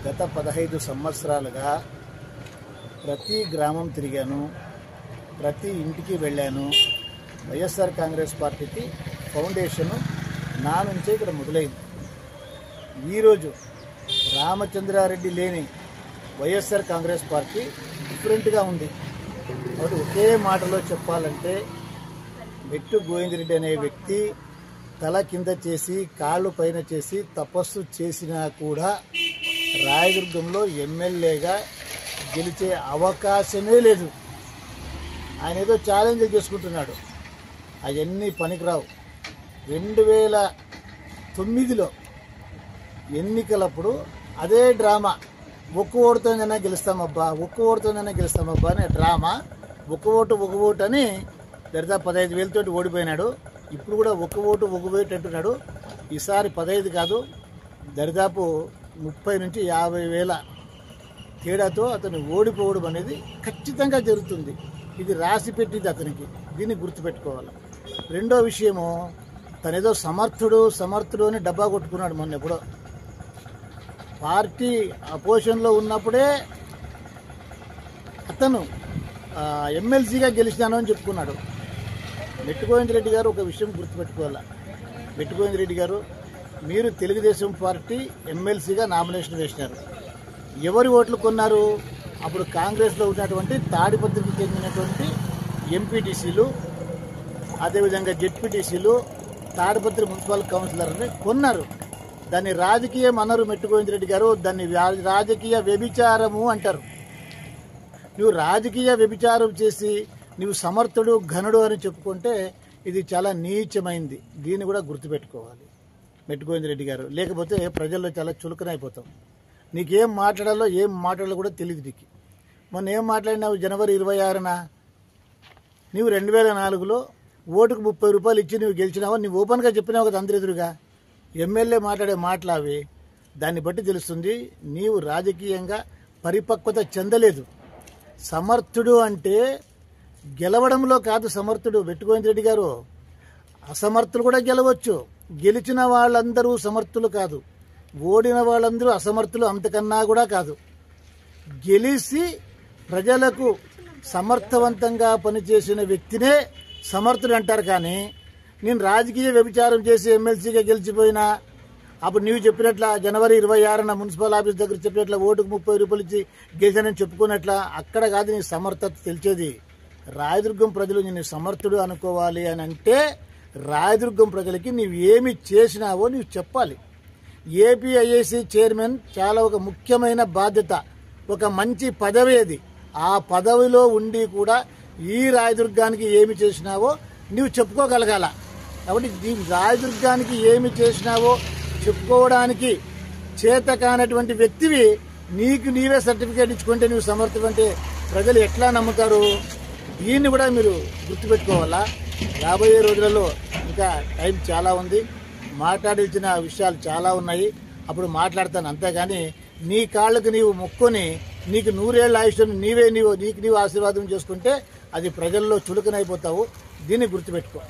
గత 15 సంవత్సరాలుగా ప్రతి గ్రామం తిరిగాను, ప్రతి ఇంటికి వెళ్ళాను. వైఎస్ఆర్ కాంగ్రెస్ పార్టీకి ఫౌండేషన్ నా నుంచే ఇక్కడ మొదలైంది. ఈరోజు రామచంద్రారెడ్డి లేని వైఎస్ఆర్ కాంగ్రెస్ పార్టీ డిఫరెంట్గా ఉంది. కాబట్టి ఒకే మాటలో చెప్పాలంటే మెట్టు గోవిందరెడ్డి అనే వ్యక్తి తల కింద చేసి కాళ్ళు పైన చేసి తపస్సు చేసినా కూడా రాయదుర్గంలో ఎమ్మెల్యేగా గెలిచే అవకాశమే లేదు. ఆయన ఏదో ఛాలెంజ్ చేసుకుంటున్నాడు, అవన్నీ పనికిరావు. 2009లో ఎన్నికలప్పుడు అదే డ్రామా, ఒక్క ఓటుతోనైనా గెలుస్తామబ్బా అనే డ్రామా. ఒక ఓటు అని దాదాపు 15,000 ఓడిపోయినాడు. ఇప్పుడు కూడా ఒక ఓటు అంటున్నాడు. ఈసారి 15 కాదు, దరిదాపు 30 నుంచి 50,000 తేడాతో అతను ఓడిపోవడం అనేది ఖచ్చితంగా జరుగుతుంది. ఇది రాసి పెట్టింది అతనికి, దీన్ని గుర్తుపెట్టుకోవాలి. రెండో విషయము, తనేదో సమర్థుడు అని డబ్బా కొట్టుకున్నాడు. మొన్న ఎప్పుడో పార్టీ అపోజిషన్లో ఉన్నప్పుడే అతను ఎమ్మెల్సీగా గెలిచినాను అని చెప్పుకున్నాడు. మెట్టు గోవిందరెడ్డి గారు ఒక విషయం గుర్తుపెట్టుకోవాలా. మెట్టు గోవిందరెడ్డి గారు, మీరు తెలుగుదేశం పార్టీ ఎమ్మెల్సీగా నామినేషన్ వేసినారు. ఎవరి ఓట్లు కొన్నారు? అప్పుడు కాంగ్రెస్లో ఉన్నటువంటి తాడిపత్రికి చెందినటువంటి ఎంపీటీసీలు, అదేవిధంగా జెడ్పీటీసీలు, తాడిపత్రి మున్సిపల్ కౌన్సిలర్ని కొన్నారు. దాన్ని రాజకీయం అనరు మెట్టు గోవిందరెడ్డి గారు, దాన్ని రాజకీయ వ్యభిచారము అంటారు. నువ్వు రాజకీయ వ్యభిచారం చేసి నువ్వు సమర్థుడు ఘనుడు అని చెప్పుకుంటే ఇది చాలా నీచమైంది. దీన్ని కూడా గుర్తుపెట్టుకోవాలి మెట్టు గోవిందరెడ్డి గారు. లేకపోతే ప్రజల్లో చాలా చులకనైపోతాం. నీకేం మాట్లాడాలో కూడా తెలియదు నీకు. మొన్న ఏం మాట్లాడినావు? జనవరి 26న నీవు 2004లో ఓటుకు 30 రూపాయలు ఇచ్చి నువ్వు గెలిచినావు. నువ్వు ఓపెన్గా చెప్పినావు కదా అందరి ఎదురుగా. ఎమ్మెల్యే మాట్లాడే మాటలు అవి. దాన్ని బట్టి తెలుస్తుంది నీవు రాజకీయంగా పరిపక్వత చెందలేదు. సమర్థుడు అంటే గెలవడంలో కాదు సమర్థుడు మెట్టు గోవిందరెడ్డి గారు. అసమర్థులు కూడా గెలవచ్చు. గెలిచిన వాళ్ళందరూ సమర్థులు కాదు, ఓడిన వాళ్ళందరూ అసమర్థులు అంతకన్నా కూడా కాదు. గెలిచి ప్రజలకు సమర్థవంతంగా పనిచేసిన వ్యక్తినే సమర్థుడు అంటారు. కానీ నేను రాజకీయ వ్యభిచారం చేసి ఎమ్మెల్సీగా గెలిచిపోయినా, అప్పుడు నీవు చెప్పినట్ల జనవరి 26న మున్సిపల్ ఆఫీస్ దగ్గర చెప్పినట్ల ఓటుకు 30 రూపాయలు ఇచ్చి గెలిచానని చెప్పుకున్నట్ల అక్కడ కాదు నీ సమర్థత తెలిసేది. రాయదుర్గం ప్రజలు నిన్ను సమర్థుడు అనుకోవాలి అని అంటే రాయదుర్గం ప్రజలకి నీవు ఏమి చేసినావో నీవు చెప్పాలి. ఏపీఐఏసీ చైర్మన్ చాలా ఒక ముఖ్యమైన బాధ్యత, ఒక మంచి పదవి అది. ఆ పదవిలో ఉండి కూడా ఈ రాయదుర్గానికి ఏమి చేసినావో నీవు చెప్పుకోగలగాల. కాబట్టి ఈ రాయదుర్గానికి ఏమి చేసినావో చెప్పుకోవడానికి చేత కానటువంటి వ్యక్తివి నీకు నీవే సర్టిఫికేట్ ఇచ్చుకుంటే నువ్వు సమర్థుడు అంటే ప్రజలు ఎట్లా నమ్ముతారు? దీన్ని కూడా మీరు గుర్తుపెట్టుకోవాలా. రాబోయే రోజులలో ఇంకా టైం చాలా ఉంది, మాట్లాడాల్సిన విషయాలు చాలా ఉన్నాయి. అప్పుడు మాట్లాడతాను. అంతేగాని నీ కాళ్ళకు నీవు మొక్కుని నీకు 100 ఏళ్ల ఆయుష్ను నీకు నీవు ఆశీర్వాదం చేసుకుంటే అది ప్రజల్లో చులకనైపోతావు. దీన్ని గుర్తుపెట్టుకో.